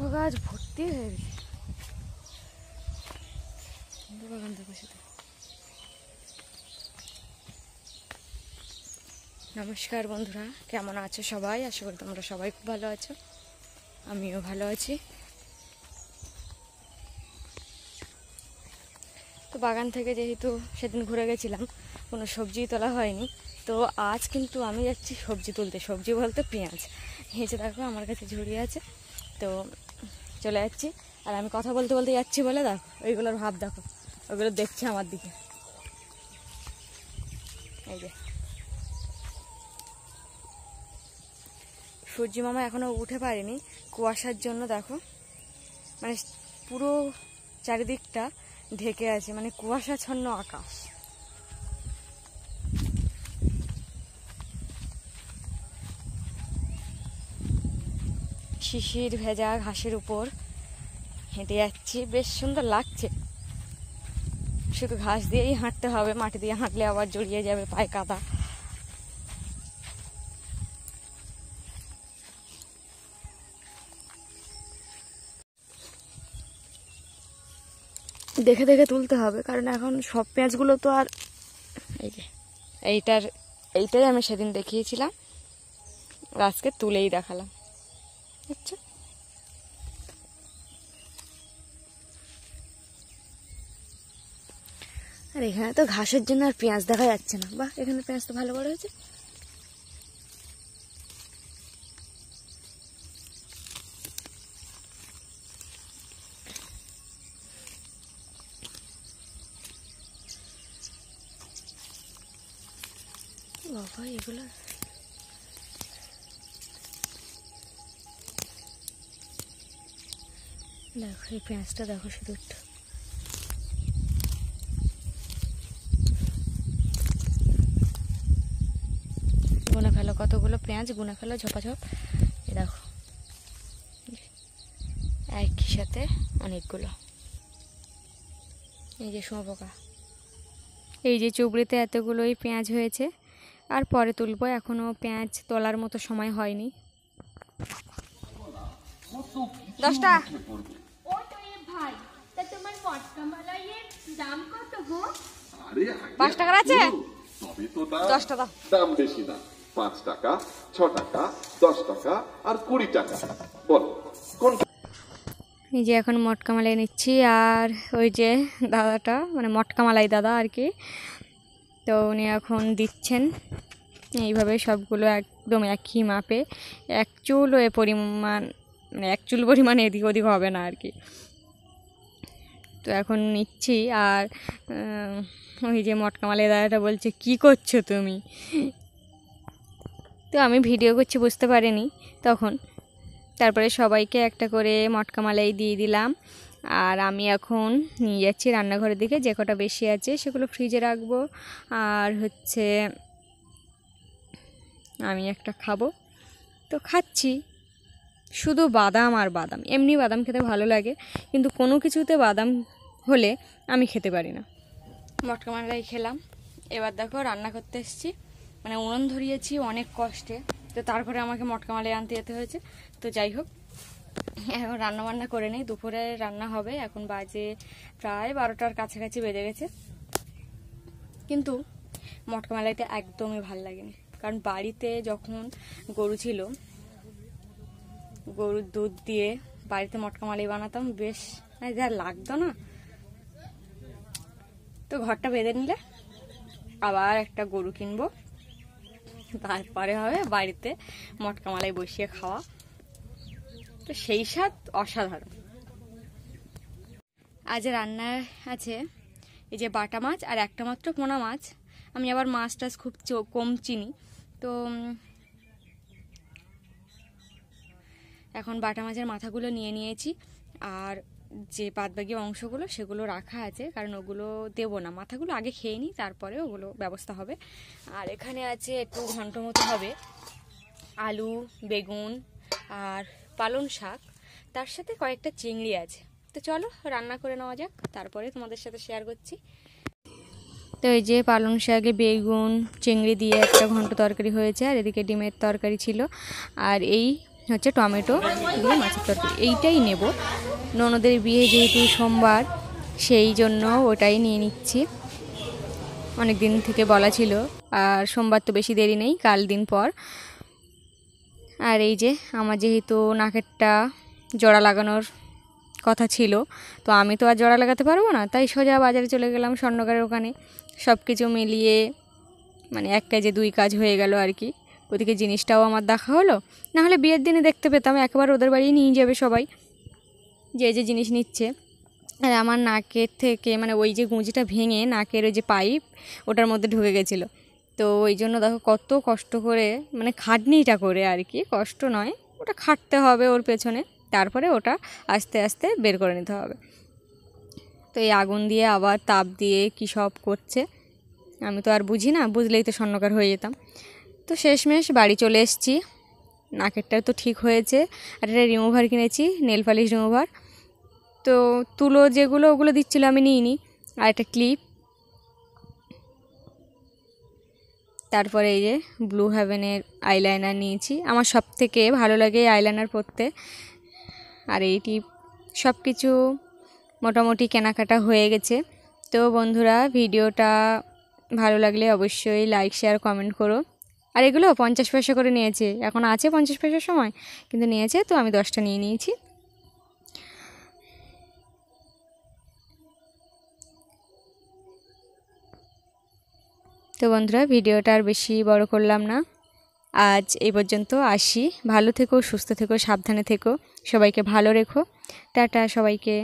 টগর গাছ ভর্তি হয়ে গেছে। বাগান দেখো শুধু। নমস্কার বন্ধুরা, কেমন আছো সবাই? আশা করি তোমরা সবাই খুব ভালো আছো, আমিও ভালো আছি। তো বাগান থেকে যেহেতু সেদিন ঘুরে গেছিলাম, কোনো সবজি তোলা হয়নি, তো আজ কিন্তু আমি যাচ্ছি সবজি তুলতে। সবজি বলতে পেঁয়াজ। এই যে দেখো আমার কাছে ঝুড়ি আছে, তো চলে যাচ্ছি। আর আমি কথা বলতে বলতে যাচ্ছি বলে দেখো ওইগুলোর ভাব দেখো, ওইগুলো দেখছে আমার দিকে। এই যে সূর্য মামা এখনো উঠে পারেনি, কুয়াশার জন্য দেখো মানে পুরো চারিদিকটা ঢেকে আছে, মানে কুয়াশাচ্ছন্ন আকাশ। শিশির ভেজা ঘাসের উপর হেঁটে যাচ্ছি, বেশ সুন্দর লাগছে। শুধু ঘাস দিয়েই হাঁটতে হবে, মাটি দিয়ে হাঁটলে আবার জড়িয়ে যাবে পায়ে কাদা। দেখে দেখে তুলতে হবে, কারণ এখন সব পেঁয়াজগুলো তো আর এই যে এইটাই আমি সেদিন দেখিয়েছিলাম, আজকে তুলেই দেখালাম। আচ্ছা, আর এখানে তো ঘাসের জন্য আর পেঁয়াজ দেখা যাচ্ছে না। বাহ, এখানে পেঁয়াজ তো ভালো বড় হয়েছে। বাবা, এগুলো দেখো, এই পেঁয়াজটা দেখো শুধু। গুনে ফেলো কতগুলো পেঁয়াজ, গুনে ফেলো ঝপাঝপ। এই দেখো একই সাথে অনেকগুলো। এই যে শুঁয়োপোকা, এই যে চুবড়িতে এতগুলোই পেঁয়াজ হয়েছে, আর পরে তুলবো। এখনো পেঁয়াজ তোলার মতো সময় হয়নি। 10টা। ভাই, তা তোমার মটকা মালাইয়ের দাম কত গো? 5 টাকার আছে, তবে তো দাম 10টা দাও। দাম বেশি না, 5 টাকা, 6 টাকা, 10 টাকা আর 20 টাকা। বল কোন? এই যে এখন মটকা মালাই নিচ্ছি, আর ওই যে দাদাটা মানে মটকা মালাই দাদা আর কি, তো উনি এখন দিচ্ছেন এইভাবে সবগুলো একদম একই মাপে। এক চুল এ পরিমাণ, মানে এক চুল পরিমাণ এদিক ওদিক হবে না আর কি। তো এখন নিচ্ছি, আর ওই যে মটকা মালাই দাদাটা বলছে কি করছো তুমি? তো আমি ভিডিও করছি বুঝতে পারিনি তখন। তারপরে সবাইকে একটা করে মটকা মালাই দিয়ে দিলাম, আর আমি এখন নিয়ে যাচ্ছি রান্নাঘরের দিকে। যে কটা বেশি আছে সেগুলো ফ্রিজে রাখবো, আর হচ্ছে আমি একটা খাবো। তো খাচ্ছি শুধু বাদাম আর বাদাম। এমনি বাদাম খেতে ভালো লাগে, কিন্তু কোনো কিছুতে বাদাম হলে আমি খেতে পারি না। মটকা মালাই খেলাম, এবার দেখো রান্না করতে এসেছি, মানে উনুন ধরিয়েছি অনেক কষ্টে, তো তারপরে আমাকে মটকা মালাই আনতে যেতে হয়েছে। তো যাই হোক, এখন রান্না বান্না করে নিই, দুপুরে রান্না হবে। এখন বাজে প্রায় 12টার কাছাকাছি বেজে গেছে, কিন্তু মটকা মালাইটা একদমই ভাল লাগেনি। কারণ বাড়িতে যখন গরু ছিল, গরুর দুধ দিয়ে বাড়িতে মটকা মালাই বানাতাম, বেশ যা লাগতো না। তো ঘরটা বেঁধে নিলে আবার একটা গরু কিনবো, তারপরে হবে বাড়িতে মটকা মালাই বসিয়ে খাওয়া। তো সেই স্বাদ অসাধারণ। আজ রান্না আছে এই যে বাটা মাছ আর একটা মাত্র পোনা মাছ। আমি আবার মাছ টাছ খুব কম চিনি, তো এখন বাটা মাছের মাথাগুলো নিয়ে নিয়েছি, আর যে বাদবাকি অংশগুলো সেগুলো রাখা আছে, কারণ ওগুলো দেবো না। মাথাগুলো আগে খেয়ে নিই, তারপরে ওগুলো ব্যবস্থা হবে। আর এখানে আছে একটু ঘন্ট মতো হবে, আলু, বেগুন আর পালং শাক, তার সাথে কয়েকটা চিংড়ি আছে। তো চলো রান্না করে নেওয়া যাক, তারপরে তোমাদের সাথে শেয়ার করছি। তো এই যে পালং শাকে বেগুন চিংড়ি দিয়ে একটা ঘন্ট তরকারি হয়েছে, আর এদিকে ডিমের তরকারি ছিল। আর এই হচ্ছে টমেটো দিয়ে মাছের তরকারি, এইটাই নেব। ননদের বিয়ে যেহেতু সোমবার, সেই জন্য ওটাই নিয়ে নিচ্ছি। অনেক দিন থেকে বলা ছিল, আর সোমবার তো বেশি দেরি নেই, কাল দিন পর। আর এই যে আমার যেহেতু নাকেরটা জোড়া লাগানোর কথা ছিল, তো আমি তো আর জোড়া লাগাতে পারবো না, তাই সোজা বাজারে চলে গেলাম স্বর্ণকারের ওখানে। সব কিছু মিলিয়ে মানে এক কাজে দুই কাজ হয়ে গেল আর কি। ওদিকে জিনিসটাও আমার দেখা হলো, না হলে বিয়ের দিনে দেখতে পেতাম একবার ওদের বাড়ি নিয়ে যাবে সবাই, যে যে জিনিস নিচ্ছে। আর আমার নাকের থেকে মানে ওই যে গুঁজিটা ভেঙে নাকের ওই যে পাইপ ওটার মধ্যে ঢুকে গেছিলো, তো ওই জন্য দেখো কত কষ্ট করে মানে খাটনিটা করে আর কি, কষ্ট নয়, ওটা খাটতে হবে ওর পেছনে, তারপরে ওটা আস্তে আস্তে বের করে নিতে হবে। তো এই আগুন দিয়ে আবার তাপ দিয়ে কী সব করছে, আমি তো আর বুঝি না, বুঝলেই তো স্বর্ণকার হয়ে যেতাম। তো শেষমেশ বাড়ি চলে এসেছি, নাকেরটা তো ঠিক হয়েছে। আর একটা রিমুভার কিনেছি, নেল পালিশ রিমুভার। তো তুলো যেগুলো ওগুলো দিচ্ছিলো আমি নিইনি, আর একটা ক্লিপ, তারপরে এই যে ব্লু হেভেনের আইলাইনার নিয়েছি। আমার সব থেকে ভালো লাগে আইলাইনার পরতে। আর এইটি সব কিছু মোটামুটি কেনাকাটা হয়ে গেছে। তো বন্ধুরা, ভিডিওটা ভালো লাগলে অবশ্যই লাইক শেয়ার কমেন্ট করো। আর এগুলো 50 পয়সা করে নিয়েছে, এখন আছে 50 পয়সার সময়, কিন্তু নিয়েছে, তো আমি 10টা নিয়ে নিয়েছি। তো বন্ধুরা, ভিডিওটা আর বেশি বড় করলাম না, আজ এই পর্যন্ত। আসি, ভালো থেকো, সুস্থ থেকো, সাবধানে থেকো, সবাইকে ভালো রেখো। টাটা সবাইকে।